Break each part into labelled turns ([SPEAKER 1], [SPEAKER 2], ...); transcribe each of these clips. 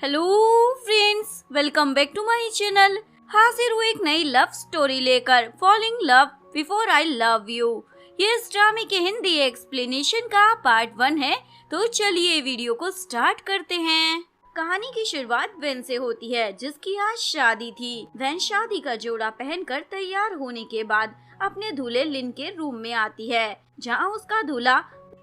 [SPEAKER 1] Hello friends, welcome back to my channel. हाजिर हूँ एक नई लव स्टोरी लेकर, falling love before I love you. ये इस ड्रामे के हिंदी एक्सप्लेनेशन का पार्ट 1 है, तो चलिए वीडियो को स्टार्ट करते हैं। कहानी की शुरुआत वैन से होती है, जिसकी आज शादी थी। वैन शादी का जोड़ा पहनकर तैयार होने के बाद अपने दूल्हे लिन के रूम में आती है, जहाँ उसका दूल्हा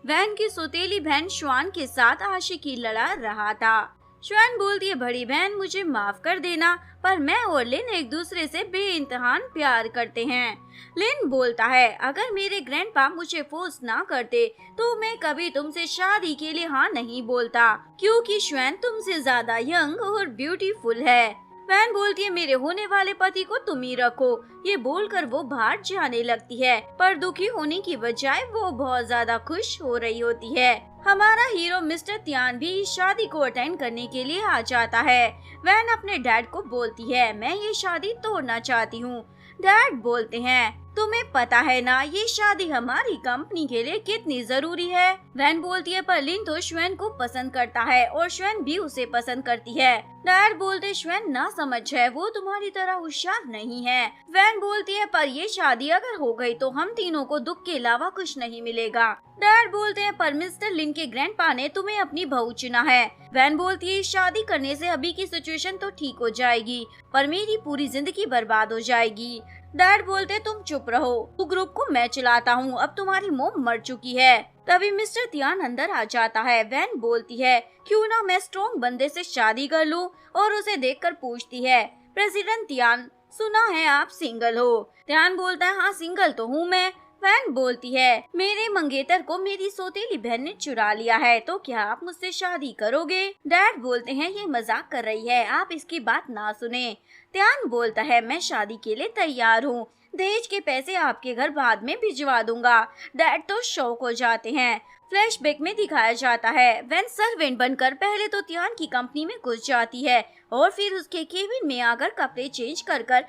[SPEAKER 1] वैन की सौतेली बहन श्वान के साथ आशिकी लड़ा रहा था। श्वान बोलती है, बड़ी बहन मुझे माफ कर देना, पर मैं और लिन एक दूसरे से बेइंतहान प्यार करते हैं। लिन बोलता है, अगर मेरे ग्रैंडपा मुझे फोर्स ना करते तो मैं कभी तुमसे शादी के लिए हाँ नहीं बोलता, क्योंकि श्वान तुमसे ज्यादा यंग और ब्यूटीफुल है। वैन बोलती है, मेरे होने वाले पति को तुम ही रखो। ये बोलकर वो बाहर जाने लगती है, पर दुखी होने की बजाय वो बहुत ज्यादा खुश हो रही होती है। हमारा हीरो मिस्टर त्यान भी इस शादी को अटेंड करने के लिए आ जाता है। वैन अपने डैड को बोलती है, मैं ये शादी तोड़ना चाहती हूँ। डैड बोलते हैं, तुम्हें पता है ना ये शादी हमारी कंपनी के लिए कितनी जरूरी है। वैन बोलती है, पर लिन तो श्वेन को पसंद करता है और श्वेन भी उसे पसंद करती है। डैड बोलते, श्वेन ना समझ है, वो तुम्हारी तरह होशियार नहीं है। वैन बोलती है, पर ये शादी अगर हो गई तो हम तीनों को दुख के अलावा कुछ नहीं मिलेगा। डैड बोलते हैं, पर मिस्टर लिन के ग्रैंडपा ने तुम्हें अपनी बहू चुना है। वैन बोलती है, शादी करने से अभी की सिचुएशन तो ठीक हो जाएगी, पर मेरी पूरी जिंदगी बर्बाद हो जाएगी। डैड बोलते, तुम चुप रहो, तू ग्रुप को मैं चलाता हूँ, अब तुम्हारी मोम मर चुकी है। तभी मिस्टर त्यान अंदर आ जाता है। वैन बोलती है, क्यों ना मैं स्ट्रॉन्ग बंदे से शादी कर लूं, और उसे देखकर पूछती है, प्रेसिडेंट त्यान सुना है आप सिंगल हो। त्यान बोलता है, हाँ सिंगल तो हूँ मैं। वैन बोलती है, मेरे मंगेतर को मेरी सौतेली बहन ने चुरा लिया है, तो क्या आप मुझसे शादी करोगे? डैड बोलते हैं, ये मजाक कर रही है, आप इसकी बात ना सुने। त्यान बोलता है, मैं शादी के लिए तैयार हूँ, दहेज के पैसे आपके घर बाद में भिजवा दूंगा। डैड तो शौक हो जाते हैं। फ्लैशबैक में दिखाया जाता है, वैन सर्वेंट बनकर पहले तो त्यान की कंपनी में घुस जाती है और फिर उसके केबिन में आकर कपड़े चेंज कर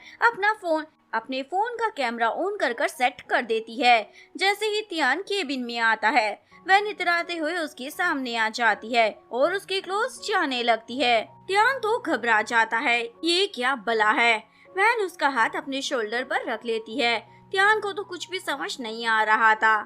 [SPEAKER 1] अपने फोन का कैमरा ऑन कर सेट कर देती है। जैसे ही त्यान केबिन में आता है, वैन इतराते हुए उसके सामने आ जाती है और उसके क्लोज जाने लगती है। त्यान तो घबरा जाता है, ये क्या बला है। वैन उसका हाथ अपने शोल्डर पर रख लेती है। त्यान को तो कुछ भी समझ नहीं आ रहा था,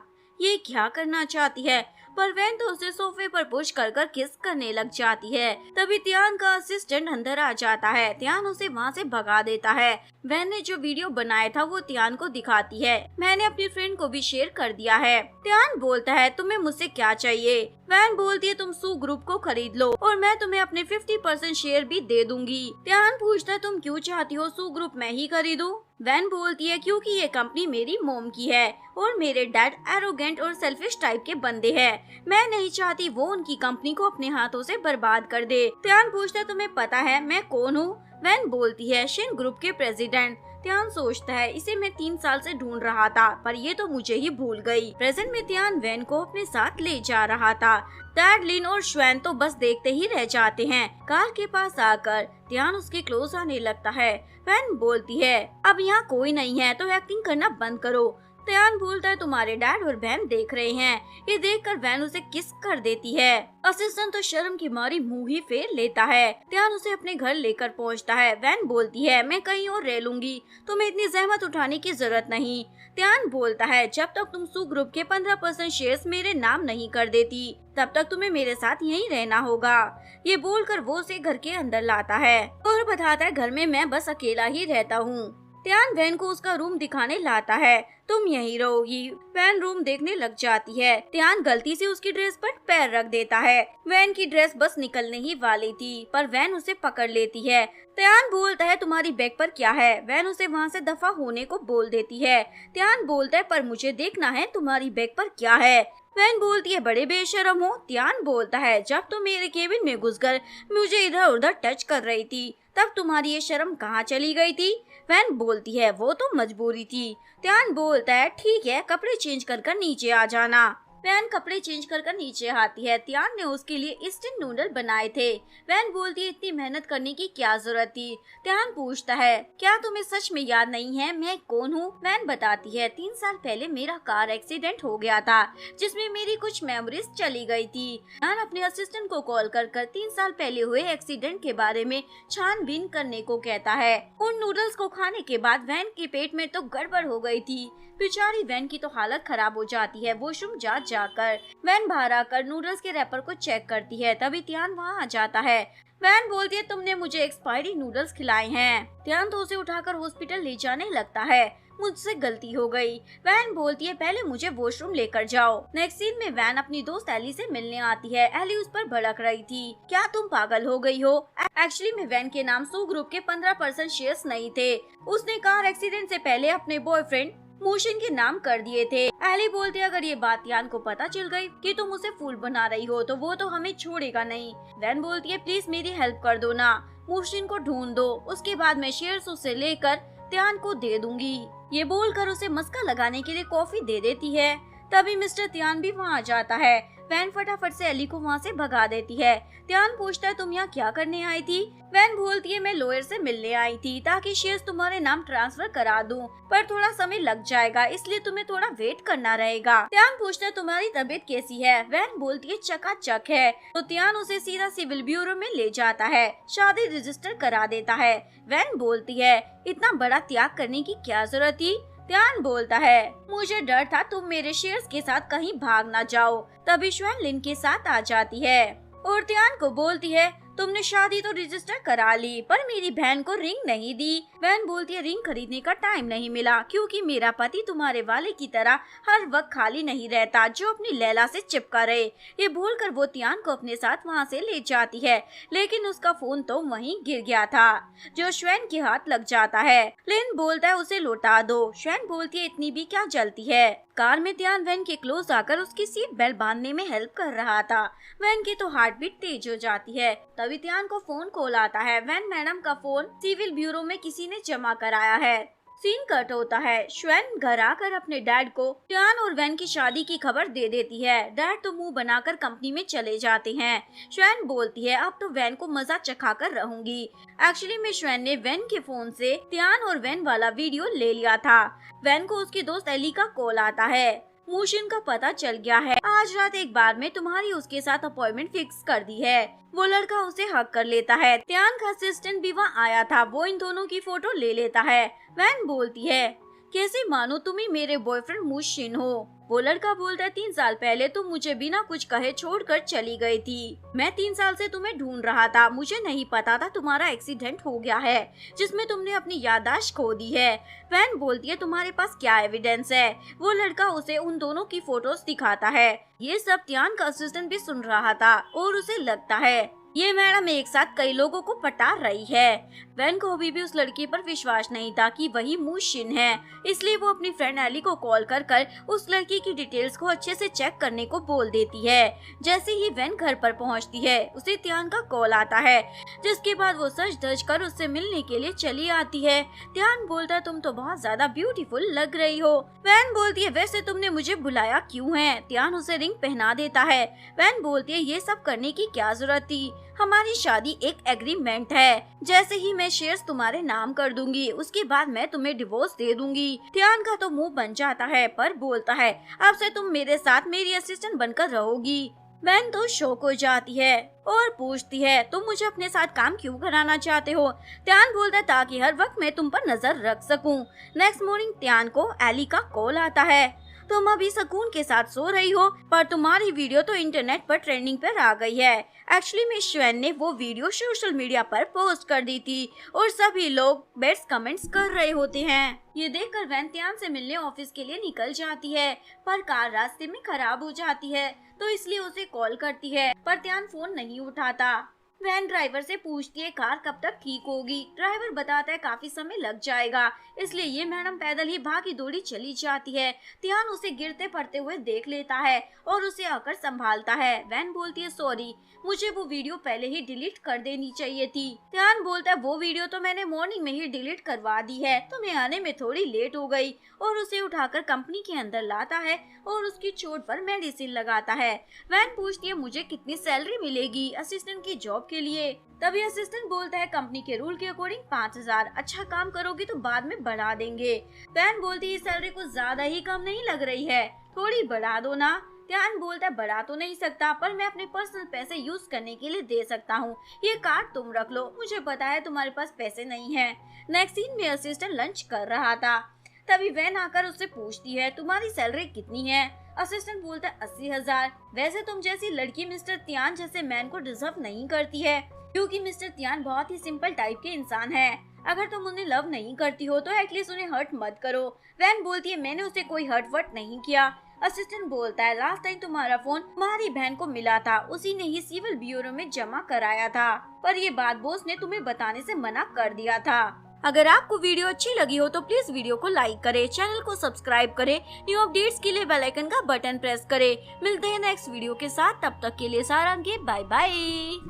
[SPEAKER 1] ये क्या करना चाहती है, पर वैन तो उसे सोफे पर पुश कर किस करने लग जाती है। तभी त्यान का असिस्टेंट अंदर आ जाता है। त्यान उसे वहाँ से भगा देता है। वैन ने जो वीडियो बनाया था वो त्यान को दिखाती है, मैंने अपनी फ्रेंड को भी शेयर कर दिया है। त्यान बोलता है, तुम्हें मुझसे क्या चाहिए? वैन बोलती है, तुम सू ग्रुप को खरीद लो और मैं तुम्हें अपने 50% शेयर भी दे दूंगी। त्यान पूछता है, तुम क्यों चाहती हो सू ग्रुप मैं ही खरीदूं? वैन बोलती है, क्योंकि ये कंपनी मेरी मोम की है और मेरे डैड एरोगेंट और सेल्फिश टाइप के बंदे हैं। मैं नहीं चाहती वो उनकी कंपनी को अपने हाथों से बर्बाद कर दे। त्यान पूछता है, तुम्हें पता है मैं कौन हूँ? वैन बोलती है, शिन ग्रुप के प्रेसिडेंट। त्यान सोचता है, इसे मैं 3 साल से ढूंढ रहा था, पर ये तो मुझे ही भूल गई। प्रेजेंट में त्यान वैन को अपने साथ ले जा रहा था। डैड, लिन और श्वेन तो बस देखते ही रह जाते हैं। कार के पास आकर त्यान उसके क्लोज आने लगता है। वैन बोलती है, अब यहाँ कोई नहीं है तो एक्टिंग करना बंद करो। त्यान बोलता है, तुम्हारे डैड और बहन देख रहे हैं। ये देखकर वैन उसे किस कर देती है। असिस्टेंट तो शर्म की मारी मुंह ही फेर लेता है। त्यान उसे अपने घर लेकर पहुंचता है। वैन बोलती है, मैं कहीं और रह लूंगी, तुम्हें इतनी जहमत उठाने की जरूरत नहीं। त्यान बोलता है, जब तक तुम सू ग्रुप के 15% शेयर्स मेरे नाम नहीं कर देती, तब तक तुम्हें मेरे साथ यहीं रहना होगा। ये बोलकर वो उसे घर के अंदर लाता है और बताता है, घर में मैं बस अकेला ही रहता हूँ। त्यान वैन को उसका रूम दिखाने लाता है। तुम यहीं रहोगी। वैन रूम देखने लग जाती है। त्यान गलती से उसकी ड्रेस पर पैर रख देता है। वैन की ड्रेस बस निकलने ही वाली थी, पर वैन उसे पकड़ लेती है। त्यान बोलता है, तुम्हारी बैग पर क्या है? वैन उसे वहाँ से दफा होने को बोल देती है। त्यान बोलता है, पर मुझे देखना है तुम्हारी बैग पर क्या है। वैन बोलती है, बड़े बेशरम हो। त्यान बोलता है, जब तुम मेरे केबिन में घुसकर मुझे इधर उधर टच कर रही थी, तब तुम्हारी ये शर्म कहाँ चली गई थी? वैन बोलती है, वो तो मजबूरी थी। त्यान बोलता है, ठीक है, कपड़े चेंज कर नीचे आ जाना। वैन कपड़े चेंज कर नीचे आती है। त्यान ने उसके लिए इंस्टेंट नूडल बनाए थे। वैन बोलती है इतनी मेहनत करने की क्या जरूरत थी। त्यान पूछता है क्या तुम्हें सच में याद नहीं है मैं कौन हूँ। वैन बताती है 3 साल पहले मेरा कार एक्सीडेंट हो गया था जिसमें मेरी कुछ मेमोरीज चली गई थी। त्यान अपने असिस्टेंट को कॉल कर 3 साल पहले हुए एक्सीडेंट के बारे में छानबीन करने को कहता है। उन नूडल्स को खाने के बाद वैन के पेट में तो गड़बड़ हो गई थी। बेचारी वैन की तो हालत खराब हो जाती है। वॉशरूम जाकर वैन बाहर आकर नूडल्स के रैपर को चेक करती है। तभी त्यान वहाँ आ जाता है। वैन बोलती है तुमने मुझे एक्सपायरी नूडल्स खिलाए हैं। त्यान तो उसे उठाकर हॉस्पिटल ले जाने लगता है। मुझसे गलती हो गई। वैन बोलती है पहले मुझे वॉशरूम लेकर जाओ। नेक्स्ट सीन में वैन अपनी दोस्त एली से मिलने आती है। एली उस पर भड़क रही थी क्या तुम पागल हो गई हो। एक्चुअली में वैन के नाम सू ग्रुप के 15% शेयर्स नहीं थे। उसने कार एक्सीडेंट से पहले अपने बॉयफ्रेंड मोशन के नाम कर दिए थे। एली बोलती है अगर ये बात यान को पता चल गई कि तुम उसे फूल बना रही हो तो वो तो हमें छोड़ेगा नहीं। वैन बोलती है प्लीज मेरी हेल्प कर दो ना, मोशन को ढूंढ दो, उसके बाद मैं शेयर्स उसे लेकर त्यान को दे दूंगी। ये बोलकर उसे मस्का लगाने के लिए कॉफी दे देती है। तभी मिस्टर त्यान भी वहाँ आ जाता है। वैन फटाफट से एली को वहाँ से भगा देती है। त्यान पूछता है तुम यहाँ क्या करने आई थी। वैन बोलती है मैं लॉयर से मिलने आई थी ताकि शेयर्स तुम्हारे नाम ट्रांसफर करा दूं, पर थोड़ा समय लग जाएगा इसलिए तुम्हें थोड़ा वेट करना रहेगा। त्यान पूछता है तुम्हारी तबीयत कैसी है। वैन बोलती है चकाचक है। तो त्यान उसे सीधा सिविल ब्यूरो में ले जाता है, शादी रजिस्टर करा देता है। वैन बोलती है इतना बड़ा त्याग करने की क्या जरूरत थी। त्यान बोलता है मुझे डर था तुम मेरे शेयर्स के साथ कहीं भाग ना जाओ। तभी श्वेन लिन के साथ आ जाती है और त्यान को बोलती है तुमने शादी तो रजिस्टर करा ली पर मेरी बहन को रिंग नहीं दी। वैन बोलती है रिंग खरीदने का टाइम नहीं मिला क्योंकि मेरा पति तुम्हारे वाले की तरह हर वक्त खाली नहीं रहता जो अपनी लैला से चिपका रहे। ये बोलकर वो त्यान को अपने साथ वहाँ से ले जाती है, लेकिन उसका फोन तो वहीं गिर गया था जो श्वेन के हाथ लग जाता है। लिन बोलता है उसे लौटा दो। श्वेन बोलती है इतनी भी क्या जलती है। कार में त्यान वैन के क्लोज आकर उसकी सीट बेल्ट बांधने में हेल्प कर रहा था। वैन की तो हार्ट बीट तेज हो जाती है। तभी त्यान को फोन कॉल आता है। वैन मैडम का फोन सिविल ब्यूरो में किसी ने जमा कराया है। सीन कट होता है। श्वेन घर आकर अपने डैड को त्यान और वैन की शादी की खबर दे देती है। डैड तो मुंह बनाकर कंपनी में चले जाते हैं। श्वेन बोलती है अब तो वैन को मजा चखाकर रहूंगी। एक्चुअली में श्वेन ने वैन के फोन से त्यान और वैन वाला वीडियो ले लिया था। वैन को उसकी दोस्त एली का कॉल आता है। मोशन का पता चल गया है। आज रात एक बार में तुम्हारी उसके साथ अपॉइंटमेंट फिक्स कर दी है। वो लड़का उसे हक कर लेता है। त्यान का असिस्टेंट भी वहाँ आया था। वो इन दोनों की फोटो ले लेता है। वैन बोलती है कैसे मानो तुम ही मेरे बॉयफ्रेंड मोशन हो। वो लड़का बोलता है 3 साल पहले तुम मुझे बिना कुछ कहे छोड़कर चली गई थी। मैं 3 साल से तुम्हें ढूंढ रहा था। मुझे नहीं पता था तुम्हारा एक्सीडेंट हो गया है जिसमें तुमने अपनी याददाश्त खो दी है। वैन बोलती है तुम्हारे पास क्या एविडेंस है। वो लड़का उसे उन दोनों की फोटोज दिखाता है। ये सब त्यान का असिस्टेंट भी सुन रहा था और उसे लगता है ये मैडम एक साथ कई लोगों को पटा रही है। वैन को अभी भी उस लड़की पर विश्वास नहीं था कि वही मोशन है, इसलिए वो अपनी फ्रेंड एली को कॉल कर उस लड़की की डिटेल्स को अच्छे से चेक करने को बोल देती है। जैसे ही वैन घर पर पहुंचती है उसे त्यान का कॉल आता है, जिसके बाद वो सच धज कर उससे मिलने के लिए चली आती है। त्यान बोलता है तुम तो बहुत ज्यादा ब्यूटीफुल लग रही हो। वैन बोलती है वैसे तुमने मुझे बुलाया क्यों है। त्यान उसे रिंग पहना देता है। वैन बोलती है ये सब करने की क्या जरूरत थी, हमारी शादी एक एग्रीमेंट है। जैसे ही मैं शेयर्स तुम्हारे नाम कर दूंगी उसके बाद मैं तुम्हें डिवोर्स दे दूंगी। त्यान का तो मुंह बन जाता है पर बोलता है अब से तुम मेरे साथ मेरी असिस्टेंट बनकर रहोगी। वैन तो शॉक हो जाती है और पूछती है तुम मुझे अपने साथ काम क्यों कराना चाहते हो। त्यान बोलता है ताकि हर वक्त मैं तुम पर नजर रख सकूं। नेक्स्ट मॉर्निंग त्यान को एली का कॉल आता है। तुम अभी सुकून के साथ सो रही हो पर तुम्हारी वीडियो तो इंटरनेट पर ट्रेंडिंग पर आ गई है। एक्चुअली में श्वेन ने वो वीडियो सोशल मीडिया पर पोस्ट कर दी थी और सभी लोग बेस्ट कमेंट्स कर रहे होते हैं। ये देखकर वैन त्यान से मिलने ऑफिस के लिए निकल जाती है पर कार रास्ते में खराब हो जाती है तो इसलिए उसे कॉल करती है पर त्यान फोन नहीं उठाता। वैन ड्राइवर से पूछती है कार कब तक ठीक होगी। ड्राइवर बताता है काफी समय लग जाएगा, इसलिए ये मैडम पैदल ही भागी दौड़ी चली जाती है। तियान उसे गिरते पड़ते हुए देख लेता है और उसे आकर संभालता है। वैन बोलती है सॉरी, मुझे वो वीडियो पहले ही डिलीट कर देनी चाहिए थी। तियान बोलता है वो वीडियो तो मैंने मॉर्निंग में ही डिलीट करवा दी है, तुम्हें आने में थोड़ी लेट हो गई, और उसे उठाकर कंपनी के अंदर लाता है और उसकी चोट पर मेडिसिन लगाता है। वैन पूछती है मुझे कितनी सैलरी मिलेगी असिस्टेंट की जॉब के लिए। तभी असिस्टेंट बोलता है कंपनी के रूल के अकॉर्डिंग 5000, अच्छा काम करोगी तो बाद में बढ़ा देंगे। वैन बोलती है सैलरी कुछ ज्यादा ही कम नहीं लग रही है, थोड़ी बढ़ा दो ना। तियान बोलता है बढ़ा तो नहीं सकता, पर मैं अपने पर्सनल पैसे यूज करने के लिए दे सकता हूँ, ये कार्ड तुम रख लो, मुझे पता है तुम्हारे पास पैसे नहीं है। नेक्स्ट सीन में असिस्टेंट लंच कर रहा था। तभी वैन आकर उससे पूछती है तुम्हारी सैलरी कितनी है। असिस्टेंट बोलता है 80,000। वैसे तुम जैसी लड़की मिस्टर तियान जैसे मैन को डिजर्व नहीं करती है, क्योंकि मिस्टर तियान बहुत ही सिंपल टाइप के इंसान है। अगर तुम उन्हें लव नहीं करती हो तो एटलीस्ट उन्हें हर्ट मत करो। वैन बोलती है मैंने उसे कोई हर्ट वर्ट नहीं किया। असिस्टेंट बोलता है लास्ट टाइम तुम्हारा फोन तुम्हारी बहन को मिला था, उसी ने ही सिविल ब्यूरो में जमा कराया था, पर ये बात बॉस ने तुम्हें बताने से मना कर दिया था। अगर आपको वीडियो अच्छी लगी हो तो प्लीज वीडियो को लाइक करें, चैनल को सब्सक्राइब करें, न्यू अपडेट्स के लिए बेल आइकन का बटन प्रेस करें। मिलते हैं नेक्स्ट वीडियो के साथ, तब तक के लिए सारंगी, बाय बाय।